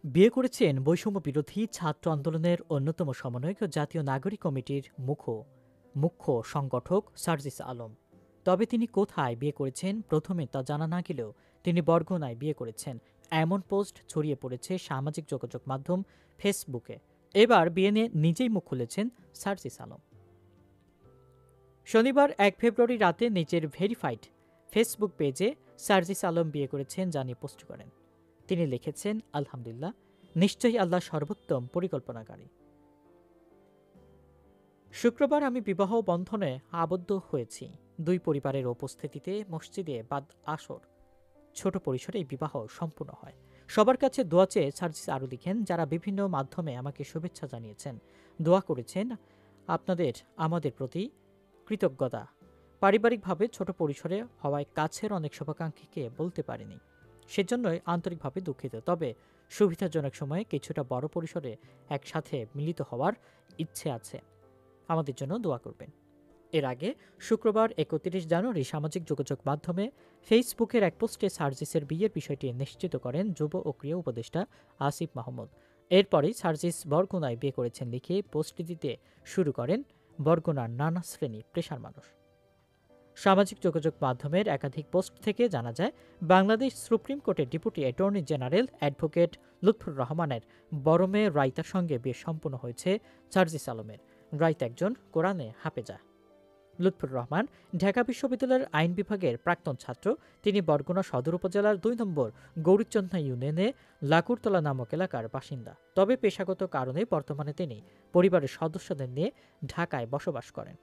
বিয়ে করেছেন বৈষম্য বিরোধী ছাত্র আন্দোলনের অন্যতম সমন্বয়ক ও জাতীয় নাগরিক কমিটির মুখ্য সংগঠক সার্জিস আলম। তবে তিনি কোথায় বিয়ে করেছেন প্রথমে তা জানা না গেলেও তিনি বরগুনায় বিয়ে করেছেন, এমন পোস্ট ছড়িয়ে পড়েছে সামাজিক যোগাযোগ মাধ্যম ফেসবুকে। এবার বিয়ে নিয়ে নিজেই মুখ খুলেছেন সার্জিস আলম। শনিবার 1 ফেব্রুয়ারি রাতে নিজের ভেরিফাইড ফেসবুক পেজে সার্জিস আলম বিয়ে করেছেন জানিয়ে পোস্ট করেন। তিনি লিখেছেন, আলহামদুলিল্লাহ, নিশ্চয়ই আল্লাহ সর্বোত্তম পরিকল্পনাকারী। শুক্রবার আমি বিবাহ বন্ধনে আবদ্ধ হয়েছি। দুই পরিবারের উপস্থিতিতে মসজিদে বাদ আসর ছোট পরিসরে এই বিবাহ সম্পূর্ণ হয়। সবার কাছে দোয়া চেয়ে সার্জিস আরও লিখেন, যারা বিভিন্ন মাধ্যমে আমাকে শুভেচ্ছা জানিয়েছেন, দোয়া করেছেন, আপনাদের আমাদের প্রতি কৃতজ্ঞতা। পারিবারিকভাবে ছোট পরিসরে হওয়ায় কাছের অনেক শুভাকাঙ্ক্ষীকে বলতে পারিনি, সেজন্যই আন্তরিকভাবে দুঃখিত। তবে সুবিধাজনক সময়ে কিছুটা বড় পরিসরে একসাথে মিলিত হওয়ার ইচ্ছে আছে, আমাদের জন্য দোয়া করবেন। এর আগে শুক্রবার ৩১ জানুয়ারি সামাজিক যোগাযোগ মাধ্যমে ফেসবুকের এক পোস্টে সার্জিসের বিয়ের বিষয়টি নিশ্চিত করেন যুব ও ক্রীড়া উপদেষ্টা আসিফ মাহমুদ। এরপরেই সার্জিস বরগুনায় বিয়ে করেছেন লিখে পোস্ট দিতে শুরু করেন বরগুনার নানা শ্রেণী পেশার মানুষ। সামাজিক যোগাযোগ মাধ্যমের একাধিক পোস্ট থেকে জানা যায়, বাংলাদেশ সুপ্রিম কোর্টের deputy attorney general advocate Lutfur রহমানের বড় মেয়ে রাইতার সঙ্গে বিয়ে সম্পন্ন হয়েছে সার্জিস আলমের। রাইতা একজন কোরআনে হাফেজা। লুৎফুর রহমান ঢাকা বিশ্ববিদ্যালয়ের আইন বিভাগের প্রাক্তন ছাত্র। তিনি বরগুনা সদর উপজেলার ২ নম্বর গৌরীচন্দ্রা ইউনিয়নে লাকুরতলা নামক এলাকার বাসিন্দা। তবে পেশাগত কারণে বর্তমানে তিনি পরিবারের সদস্যদের নিয়ে ঢাকায় বসবাস করেন।